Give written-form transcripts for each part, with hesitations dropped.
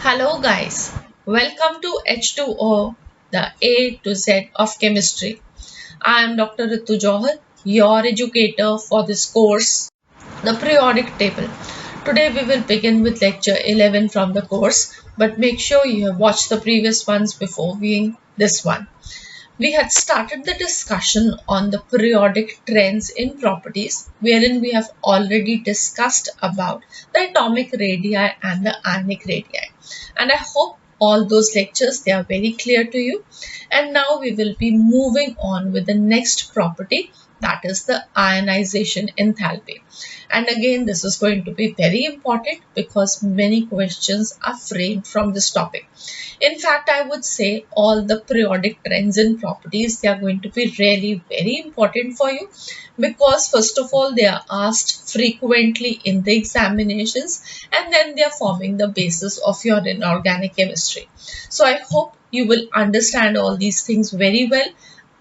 Hello guys, welcome to H2O, the A to Z of chemistry. I am Dr. Ritu Johar, your educator for this course, the periodic table. Today we will begin with lecture 11 from the course, but make sure you have watched the previous ones before viewing this one. We had started the discussion on the periodic trends in properties, wherein we have already discussed about the atomic radii and the ionic radii. And I hope all those lectures, they are very clear to you. And now we will be moving on with the next property, that is the ionization enthalpy. And again, this is going to be very important because many questions are framed from this topic. In fact, I would say all the periodic trends in properties, they are going to be really very important for you because first of all, they are asked frequently in the examinations and then they are forming the basis of your inorganic chemistry. So I hope you will understand all these things very well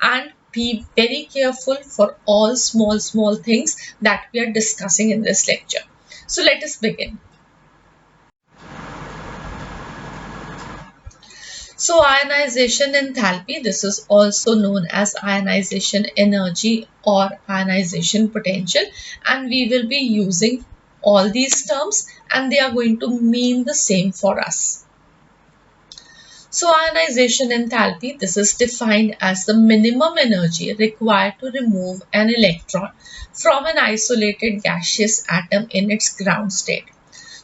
and be very careful for all small things that we are discussing in this lecture. So let us begin. So ionization enthalpy, this is also known as ionization energy or ionization potential, and we will be using all these terms and they are going to mean the same for us. So ionization enthalpy, this is defined as the minimum energy required to remove an electron from an isolated gaseous atom in its ground state.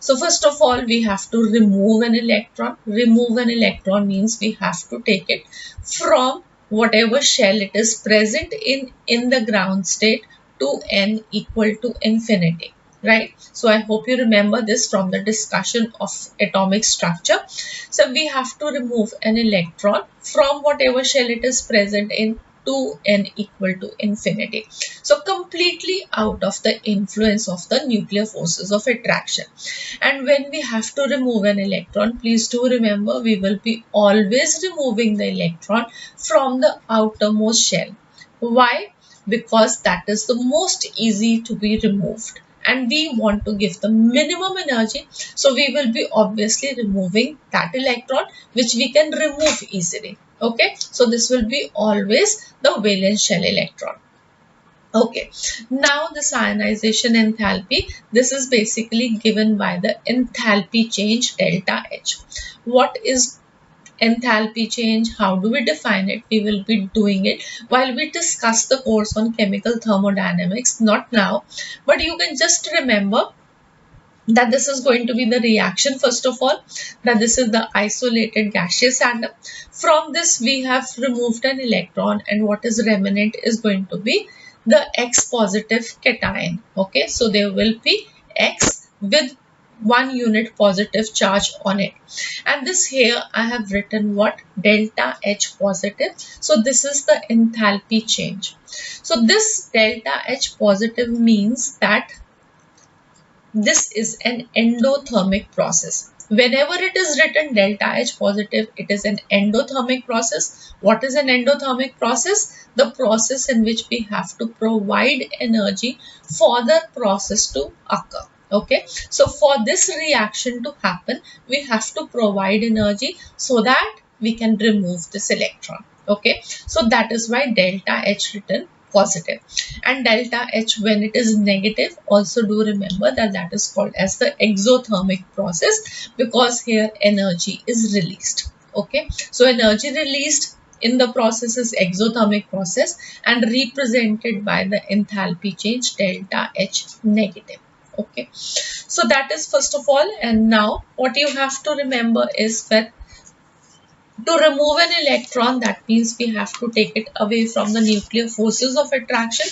So first of all, we have to remove an electron. Remove an electron means we have to take it from whatever shell it is present in the ground state to n equal to infinity. Right? So I hope you remember this from the discussion of atomic structure. So we have to remove an electron from whatever shell it is present in to n equal to infinity. So completely out of the influence of the nuclear forces of attraction. And when we have to remove an electron, please do remember we will be always removing the electron from the outermost shell. Why? Because that is the most easy to be removed. And we want to give the minimum energy, so we will be obviously removing that electron which we can remove easily. Okay, so this will be always the valence shell electron. Okay, now this ionization enthalpy, this is basically given by the enthalpy change delta H. What is enthalpy change? How do we define it? We will be doing it while we discuss the course on chemical thermodynamics, not now, but you can just remember that this is going to be the reaction. First of all, that this is the isolated gaseous atom. From this we have removed an electron and what is remnant is going to be the X positive cation. Okay, so there will be X with 1 unit positive charge on it, and this here I have written what? Delta H positive. So this is the enthalpy change. So this delta H positive means that this is an endothermic process. Whenever it is written delta H positive, it is an endothermic process. What is an endothermic process? The process in which we have to provide energy for the process to occur. Okay, so for this reaction to happen, we have to provide energy so that we can remove this electron. Okay, so that is why delta H written positive, and delta H when it is negative, also do remember that that is called as the exothermic process because here energy is released. Okay, so energy released in the process is exothermic process and represented by the enthalpy change delta H negative. Okay, so that is first of all. And now what you have to remember is that to remove an electron, that means we have to take it away from the nuclear forces of attraction,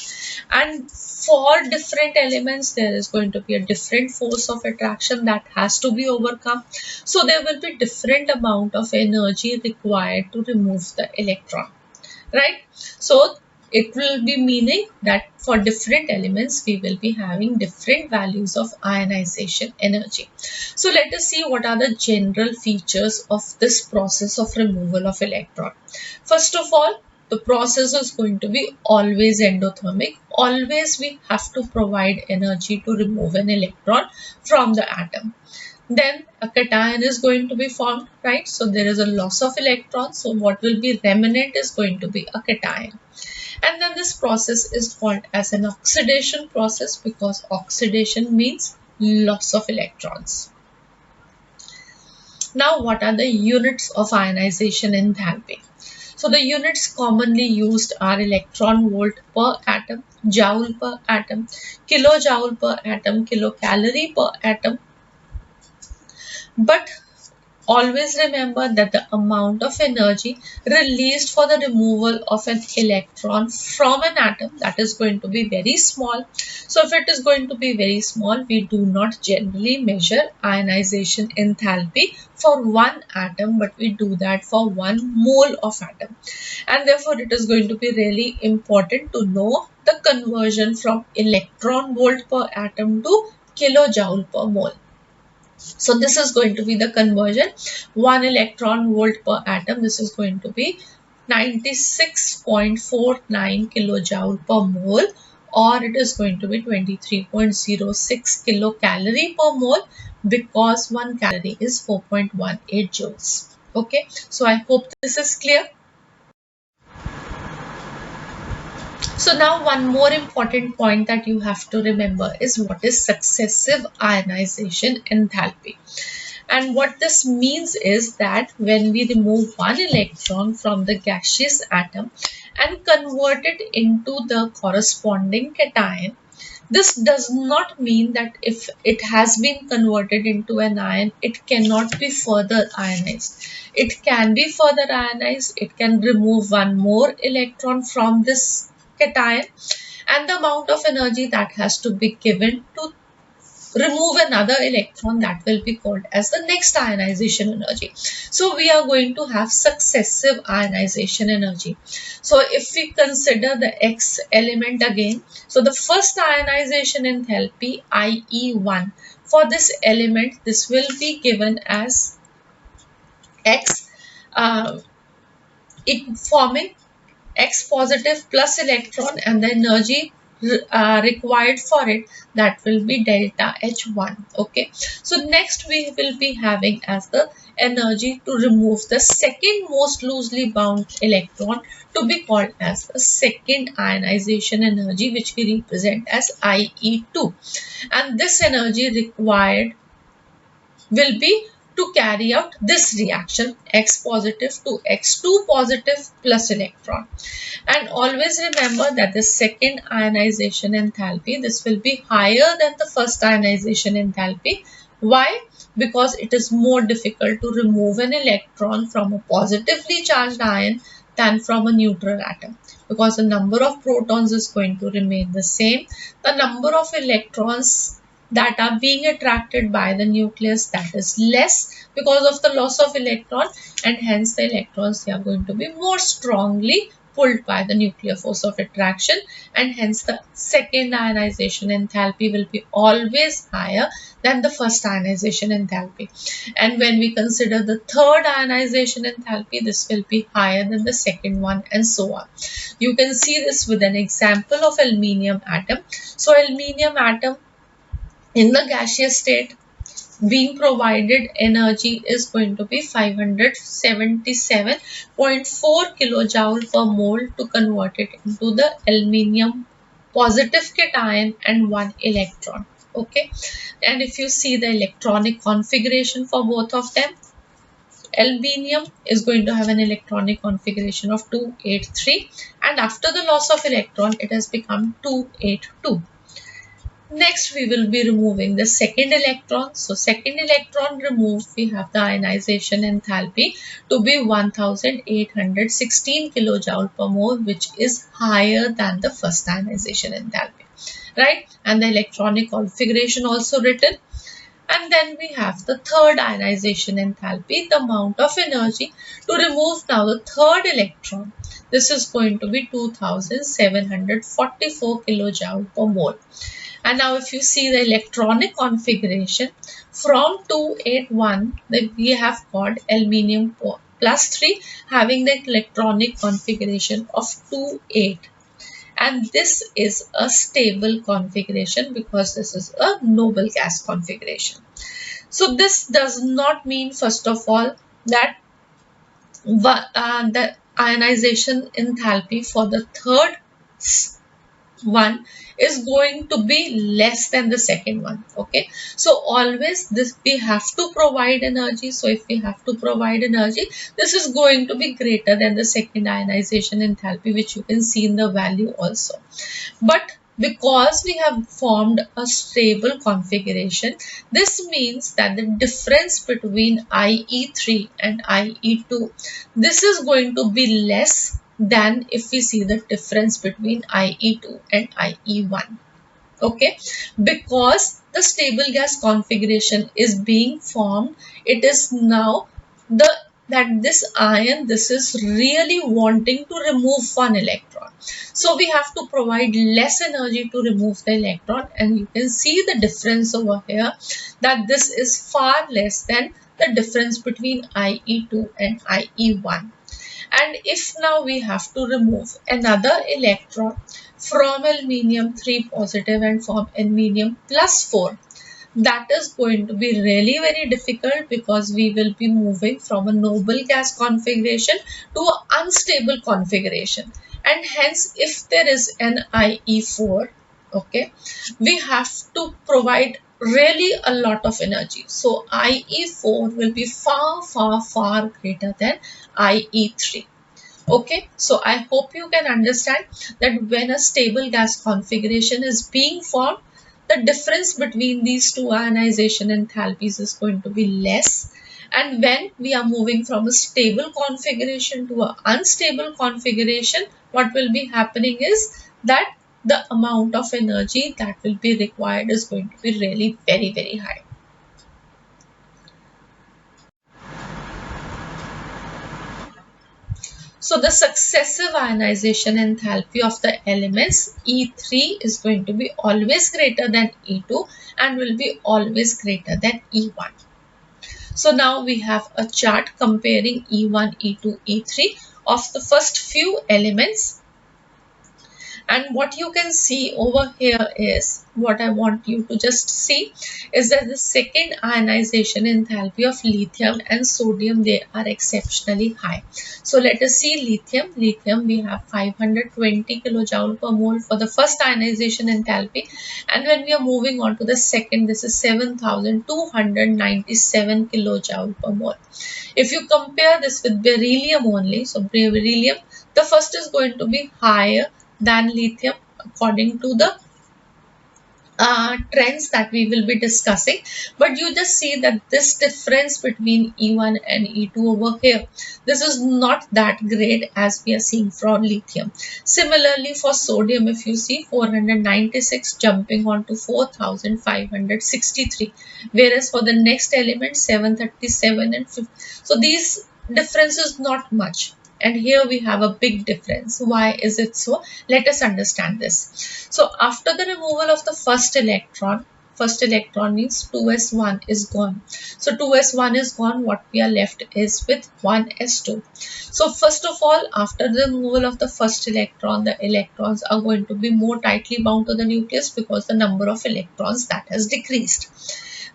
and for different elements there is going to be a different force of attraction that has to be overcome. So there will be different amount of energy required to remove the electron, right? So it will be meaning that for different elements we will be having different values of ionization energy. So let us see what are the general features of this process of removal of electron. First of all, the process is going to be always endothermic. Always we have to provide energy to remove an electron from the atom. then a cation is going to be formed, right? So there is a loss of electrons. So what will be remnant is going to be a cation. And then this process is called as an oxidation process, because oxidation means loss of electrons. Now, what are the units of ionization enthalpy? So the units commonly used are electron volt per atom, joule per atom, kilojoule per atom, kilocalorie per atom. But always remember that the amount of energy released for the removal of an electron from an atom, that is going to be very small. So if it is going to be very small, we do not generally measure ionization enthalpy for one atom, but we do that for 1 mole of atom. And therefore it is going to be really important to know the conversion from electron volt per atom to kilojoule per mole. So this is going to be the conversion. 1 electron volt per atom, this is going to be 96.49 kilojoule per mole, or it is going to be 23.06 kilocalorie per mole, because 1 calorie is 4.18 joules. Okay, so I hope this is clear. So now one more important point that you have to remember is what is successive ionization enthalpy. And what this means is that when we remove one electron from the gaseous atom and convert it into the corresponding cation, this does not mean that if it has been converted into an ion, it cannot be further ionized. It can be further ionized. It can remove one more electron from this cation, and the amount of energy that has to be given to remove another electron, that will be called as the next ionization energy. So we are going to have successive ionization energy. So if we consider the X element again, so the first ionization enthalpy IE1 for this element, this will be given as X forming X positive plus electron, and the energy required for it, that will be delta H1. Okay, so next we will be having as the energy to remove the second most loosely bound electron, to be called as the second ionization energy, which we represent as IE2, and this energy required will be to carry out this reaction, X positive to X2 positive plus electron. And always remember that the second ionization enthalpy, this will be higher than the first ionization enthalpy. Why? Because it is more difficult to remove an electron from a positively charged ion than from a neutral atom, because the number of protons is going to remain the same. The number of electrons that are being attracted by the nucleus, that is less because of the loss of electron, and hence the electrons, they are going to be more strongly pulled by the nuclear force of attraction, and hence the second ionization enthalpy will be always higher than the first ionization enthalpy. And when we consider the third ionization enthalpy, this will be higher than the second one, and so on. You can see this with an example of aluminium atom. So aluminium atom in the gaseous state, being provided energy is going to be 577.4 kilojoule per mole to convert it into the aluminium positive cation and 1 electron. Okay, and if you see the electronic configuration for both of them, aluminium is going to have an electronic configuration of 283, and after the loss of electron, it has become 282. Next, we will be removing the second electron. So, second electron removed, we have the ionization enthalpy to be 1816 kilojoule per mole, which is higher than the first ionization enthalpy, right? And the electronic configuration also written. And then we have the third ionization enthalpy, the amount of energy to remove now the third electron. This is going to be 2744 kilojoule per mole. And now if you see the electronic configuration, from 281, we have got aluminium plus 3 having the electronic configuration of 28. And this is a stable configuration because this is a noble gas configuration. So this does not mean, first of all, that the ionization enthalpy for the third one is going to be less than the second one. Okay, so always this we have to provide energy. So if we have to provide energy, this is going to be greater than the second ionization enthalpy, which you can see in the value also. But because we have formed a stable configuration, this means that the difference between IE3 and IE2, this is going to be less than if we see the difference between IE2 and IE1. Okay, because the stable gas configuration is being formed, it is now that this ion, this is really wanting to remove one electron. So we have to provide less energy to remove the electron, and you can see the difference over here, that this is far less than the difference between IE2 and IE1. And if now we have to remove another electron from aluminium 3 positive and from aluminium plus 4, that is going to be really very difficult, because we will be moving from a noble gas configuration to an unstable configuration. And hence, if there is an IE4, okay, we have to provide really a lot of energy. So IE4 will be far greater than IE3. Okay, so I hope you can understand that when a stable gas configuration is being formed, the difference between these two ionization enthalpies is going to be less. And when we are moving from a stable configuration to an unstable configuration, what will be happening is that the amount of energy that will be required is going to be really very high. So the successive ionization enthalpy of the elements E3 is going to be always greater than E2 and will be always greater than E1. So now we have a chart comparing E1, E2, E3 of the first few elements. And what you can see over here is, what I want you to just see is that the second ionization enthalpy of lithium and sodium, they are exceptionally high. So let us see lithium. Lithium, we have 520 kilojoule per mole for the first ionization enthalpy. And when we are moving on to the second, this is 7,297 kilojoule per mole. If you compare this with beryllium only, so beryllium, the first is going to be higher than lithium according to the trends that we will be discussing. But you just see that this difference between E1 and E2 over here, this is not that great as we are seeing for lithium. Similarly for sodium, if you see 496 jumping on to 4563, whereas for the next element 737 and 50. So these difference is not much. And here we have a big difference. Why is it so? Let us understand this. So after the removal of the first electron means 2s1 is gone. So 2s1 is gone. What we are left is with 1s2. So first of all, after the removal of the first electron, the electrons are going to be more tightly bound to the nucleus because the number of electrons that has decreased.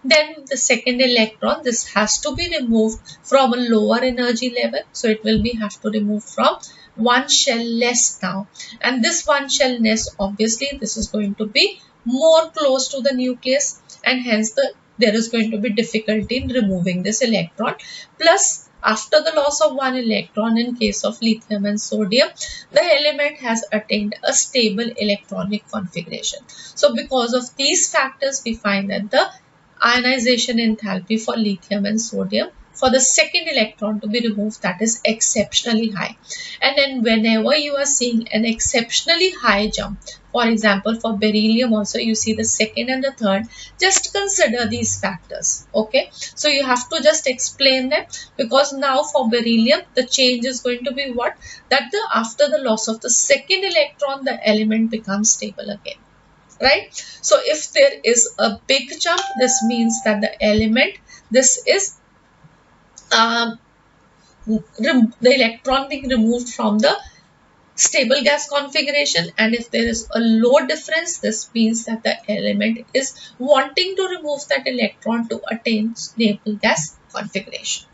Then the second electron, this has to be removed from a lower energy level. So it will be have to remove from one shell less now. And this one shell less, obviously this is going to be more close to the nucleus, and hence there is going to be difficulty in removing this electron. Plus, after the loss of one electron in case of lithium and sodium, the element has attained a stable electronic configuration. So because of these factors, we find that the ionization enthalpy for lithium and sodium for the second electron to be removed, that is exceptionally high. And then whenever you are seeing an exceptionally high jump, for example for beryllium also you see the second and the third, just consider these factors. Okay, so you have to just explain them, because now for beryllium the change is going to be what, that after the loss of the second electron the element becomes stable again. Right? So if there is a big jump, this means that the element, this is the electron being removed from the stable gas configuration, and if there is a low difference, this means that the element is wanting to remove that electron to attain stable gas configuration.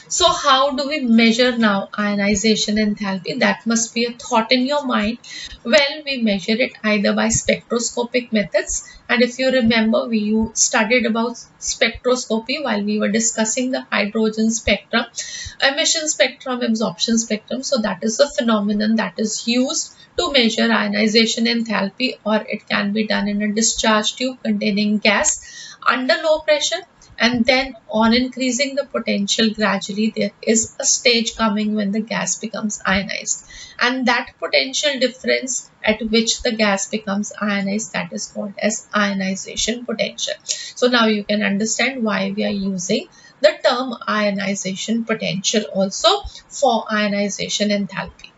So how do we measure now ionization enthalpy? That must be a thought in your mind. Well, we measure it either by spectroscopic methods, and if you remember, we studied about spectroscopy while we were discussing the hydrogen spectrum, emission spectrum, absorption spectrum. So that is the phenomenon that is used to measure ionization enthalpy, or it can be done in a discharge tube containing gas under low pressure. And then on increasing the potential gradually, there is a stage coming when the gas becomes ionized, and that potential difference at which the gas becomes ionized, that is called as ionization potential. So now you can understand why we are using the term ionization potential also for ionization enthalpy.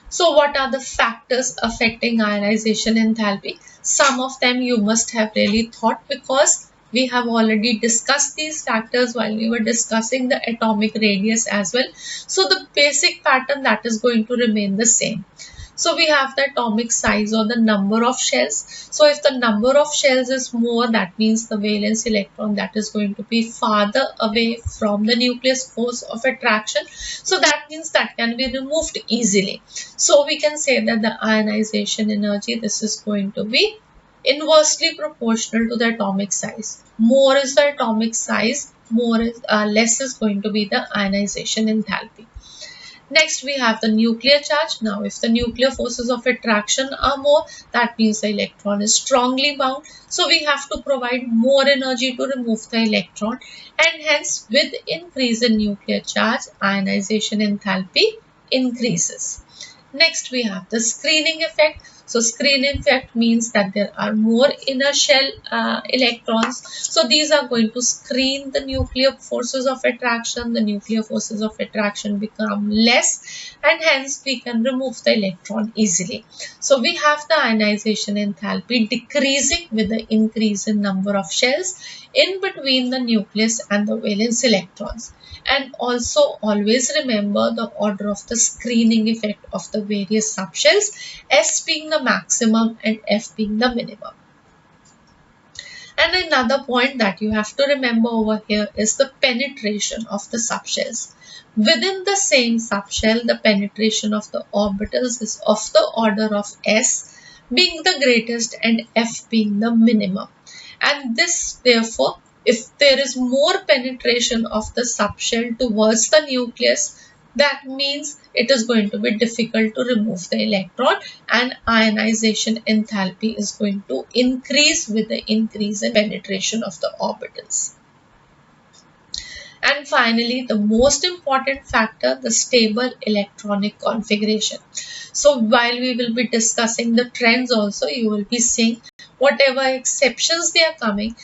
So what are the factors affecting ionization enthalpy? Some of them you must have really thought, because we have already discussed these factors while we were discussing the atomic radius as well. So the basic pattern that is going to remain the same. So we have the atomic size or the number of shells. So if the number of shells is more, that means the valence electron that is going to be farther away from the nucleus force of attraction. So that means that can be removed easily. So we can say that the ionization energy, this is going to be inversely proportional to the atomic size. More is the atomic size, less is going to be the ionization enthalpy. Next, we have the nuclear charge. Now, if the nuclear forces of attraction are more, that means the electron is strongly bound. So, we have to provide more energy to remove the electron, and hence, with increase in nuclear charge, ionization enthalpy increases. Next, we have the screening effect. So screening effect means that there are more inner shell electrons. So these are going to screen the nuclear forces of attraction. The nuclear forces of attraction become less, and hence we can remove the electron easily. So we have the ionization enthalpy decreasing with the increase in number of shells in between the nucleus and the valence electrons. And also always remember the order of the screening effect of the various subshells, S being the maximum and F being the minimum. And another point that you have to remember over here is the penetration of the subshells. Within the same subshell, the penetration of the orbitals is of the order of S being the greatest and F being the minimum. And this, therefore, if there is more penetration of the subshell towards the nucleus, that means it is going to be difficult to remove the electron, and ionization enthalpy is going to increase with the increase in penetration of the orbitals. And finally, the most important factor, the stable electronic configuration. So while we will be discussing the trends also, you will be seeing whatever exceptions they are coming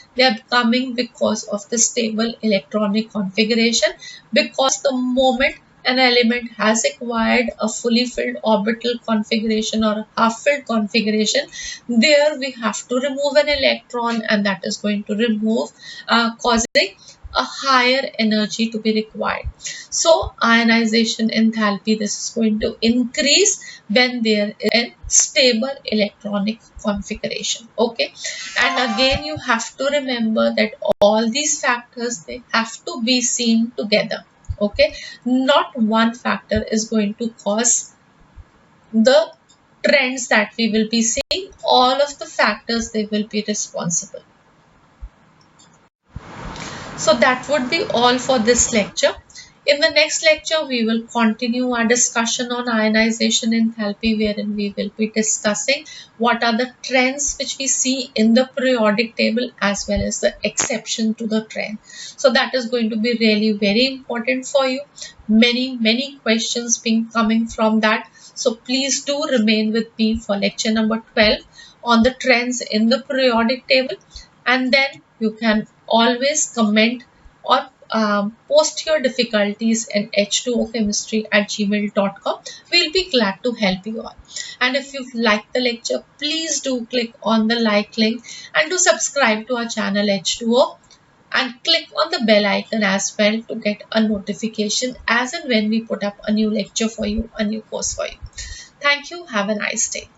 because of the stable electronic configuration, because the moment an element has acquired a fully filled orbital configuration or a half filled configuration, there we have to remove an electron, and that is going to remove causing a higher energy to be required. So ionization enthalpy, this is going to increase when there is a stable electronic configuration. Okay, and again you have to remember that all these factors, they have to be seen together. Okay, not one factor is going to cause the trends that we will be seeing. All of the factors, they will be responsible. So that would be all for this lecture. In the next lecture, we will continue our discussion on ionization enthalpy, wherein we will be discussing what are the trends which we see in the periodic table as well as the exception to the trend. So that is going to be really very important for you. Many questions being coming from that. So please do remain with me for lecture number 12 on the trends in the periodic table, and then you can always comment or post your difficulties in h2ochemistry@gmail.com. We'll be glad to help you all. And if you've liked the lecture, please do click on the like link and do subscribe to our channel H2O and click on the bell icon as well to get a notification as and when we put up a new lecture for you, a new course for you. Thank you. Have a nice day.